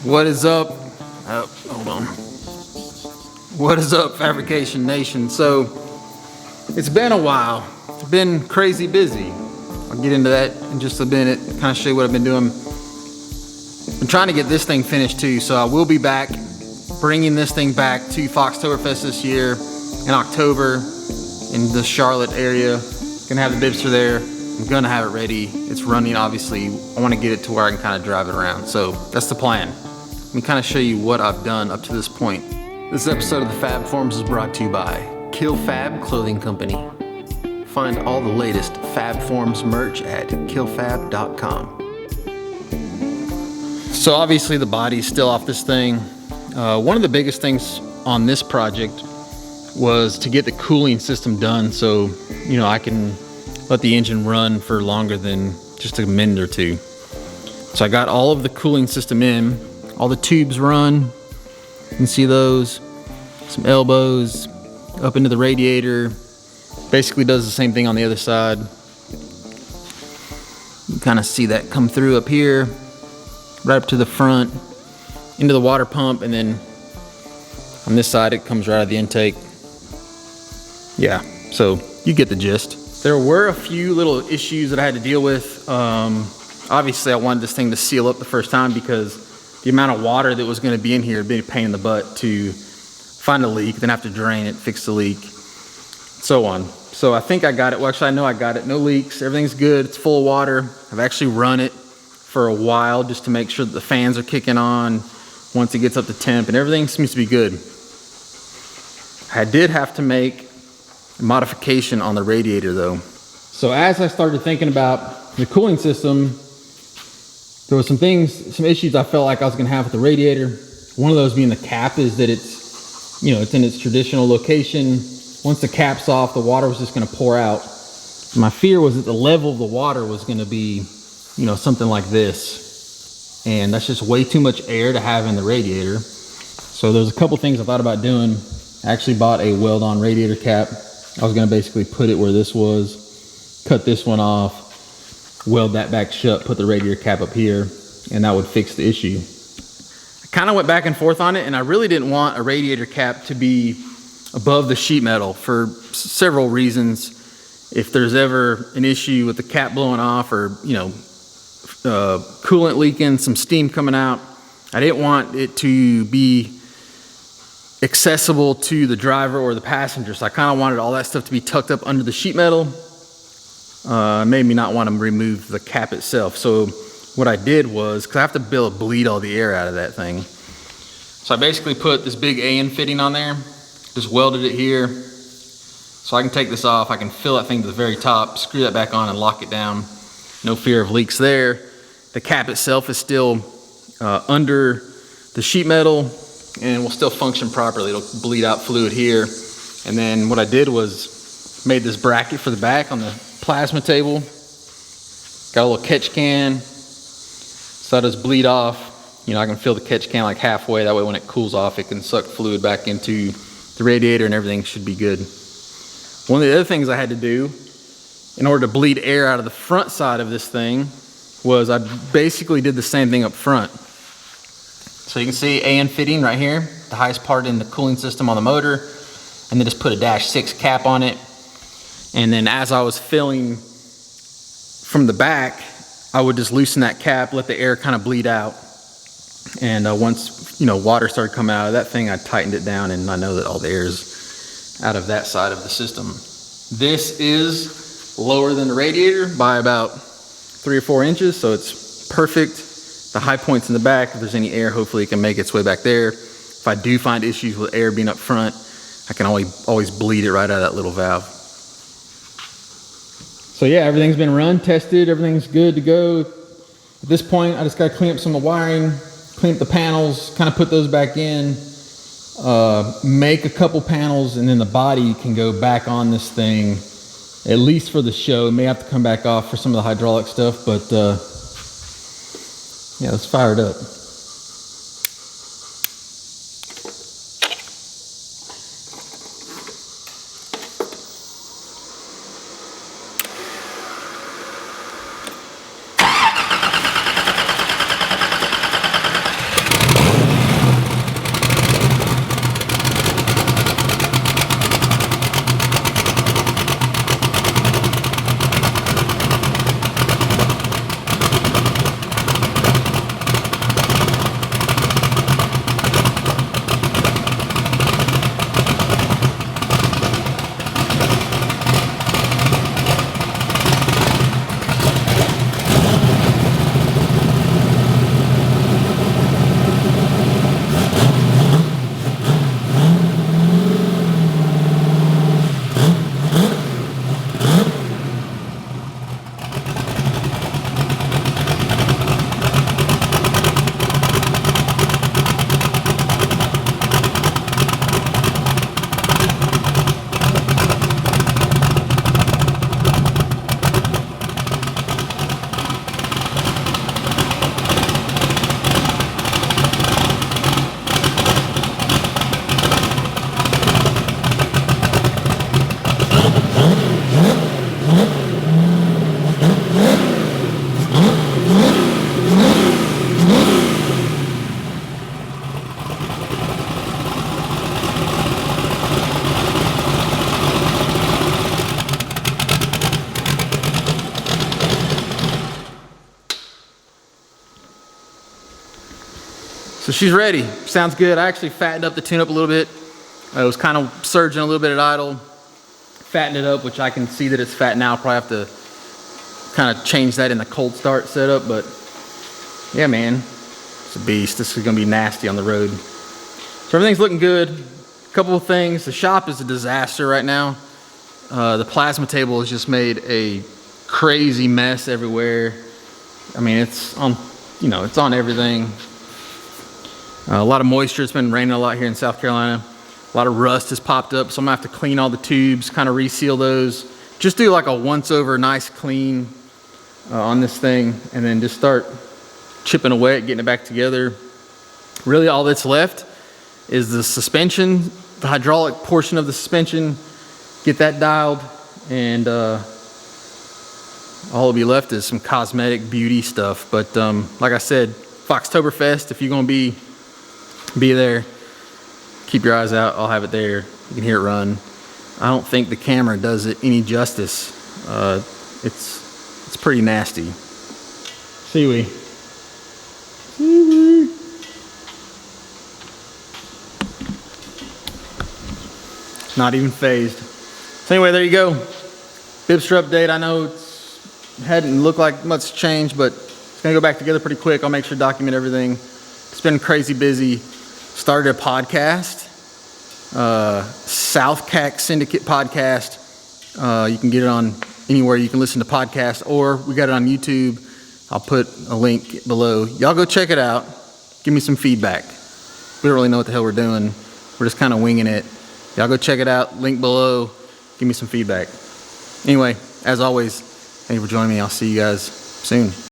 What is up? Oh, hold on. What is up, Fabrication Nation? So, it's been a while. It's been crazy busy. I'll get into that in just a minute, kind of show you what I've been doing. I'm trying to get this thing finished too, so I will be back, bringing this thing back to Foxtoberfest this year in October in the Charlotte area. Gonna have the Bibbster there. I'm gonna have it ready. It's running, obviously. I wanna get it to where I can kind of drive it around. So that's the plan. Let me kind of show you what I've done up to this point. This episode of the Fab Forums is brought to you by Kill Fab Clothing Company. Find all the latest Fab Forums merch at killfab.com. So obviously the body's still off this thing. One of the biggest things on this project was to get the cooling system done so, I can let the engine run for longer than just a minute or two. So I got all of the cooling system in, all the tubes run. You can see those, some elbows up into the radiator. Basically does the same thing on the other side. You kind of see that come through up here, right up to the front, into the water pump, and then on this side it comes right out of the intake. Yeah, so you get the gist. There were a few little issues that I had to deal with. Obviously I wanted this thing to seal up the first time because the amount of water that was going to be in here would be a pain in the butt to find a leak, then have to drain it, fix the leak, so on. So I think I got it. Well, actually I know I got it. No leaks, everything's good, it's full of water. I've actually run it for a while just to make sure that the fans are kicking on once it gets up to temp, and everything seems to be good. I did have to make a modification on the radiator though. So as I started thinking about the cooling system, there was some issues I felt like I was gonna have with the radiator. One of those being the cap is that it's in its traditional location. Once the cap's off, the water was just gonna pour out. My fear was that the level of the water was gonna be something like this, and that's just way too much air to have in the radiator. So there's a couple things I thought about doing. I actually bought a weld-on radiator cap. I was gonna basically put it where this was, cut this one off, weld that back shut, put the radiator cap up here, and that would fix the issue. I kind of went back and forth on it, and I really didn't want a radiator cap to be above the sheet metal for several reasons. If there's ever an issue with the cap blowing off, or coolant leaking, some steam coming out, I didn't want it to be accessible to the driver or the passenger. So I kind of wanted all that stuff to be tucked up under the sheet metal. Made me not want to remove the cap itself. So what I did was, because I have to be able to bleed all the air out of that thing, so I basically put this big AN fitting on there, just welded it here, so I can take this off, I can fill that thing to the very top, screw that back on and lock it down. No fear of leaks there. The cap itself is still under the sheet metal and will still function properly. It'll bleed out fluid here. And then what I did was made this bracket for the back on the plasma table. Got a little catch can, so that does bleed off. I can fill the catch can like halfway. That way when it cools off, it can suck fluid back into the radiator and everything should be good. One of the other things I had to do in order to bleed air out of the front side of this thing was I basically did the same thing up front. So you can see AN fitting right here, the highest part in the cooling system on the motor, and then just put a -6 cap on it. And then as I was filling from the back, I would just loosen that cap, let the air kind of bleed out. And once water started coming out of that thing, I tightened it down, and I know that all the air is out of that side of the system. This is lower than the radiator by about 3 or 4 inches, so it's perfect. The high point's in the back. If there's any air, hopefully it can make its way back there. If I do find issues with air being up front, I can always bleed it right out of that little valve. So yeah, everything's been run, tested, everything's good to go. At this point, I just gotta clean up some of the wiring, clean up the panels, kind of put those back in, make a couple panels, and then the body can go back on this thing, at least for the show. It may have to come back off for some of the hydraulic stuff, but yeah, let's fire it up. So she's ready. Sounds good. I actually fattened up the tune-up a little bit. It was kind of surging a little bit at idle. Fattened it up, which I can see that it's fat now. Probably have to kind of change that in the cold start setup, but yeah, man, it's a beast. This is gonna be nasty on the road. So everything's looking good. A couple of things. The shop is a disaster right now. The plasma table has just made a crazy mess everywhere. I mean, it's on, you know, it's on everything. A lot of moisture. It's been raining a lot here in South Carolina. A lot of rust has popped up, so I'm gonna have to clean all the tubes, kind of reseal those. Just do like a once over nice clean on this thing, and then just start chipping away at getting it back together. Really all that's left is the suspension, the hydraulic portion of the suspension. Get that dialed, and all will be left is some cosmetic beauty stuff. But like I said, Foxtoberfest, if you're gonna be there, keep your eyes out. I'll have it there. You can hear it run. I don't think the camera does it any justice. It's pretty nasty. Seaweed. Seaweed. Not even phased. So anyway, there you go. Bibbster update. I know it hadn't looked like much change, but it's gonna go back together pretty quick. I'll make sure to document everything. It's been crazy busy. Started a podcast, South CAC Syndicate podcast. You can get it on anywhere you can listen to podcasts, or we got it on YouTube. I'll put a link below. Y'all go check it out. Give me some feedback. We don't really know what the hell we're doing. We're just kind of winging it. Y'all go check it out. Link below. Give me some feedback. Anyway, as always, thank you for joining me. I'll see you guys soon.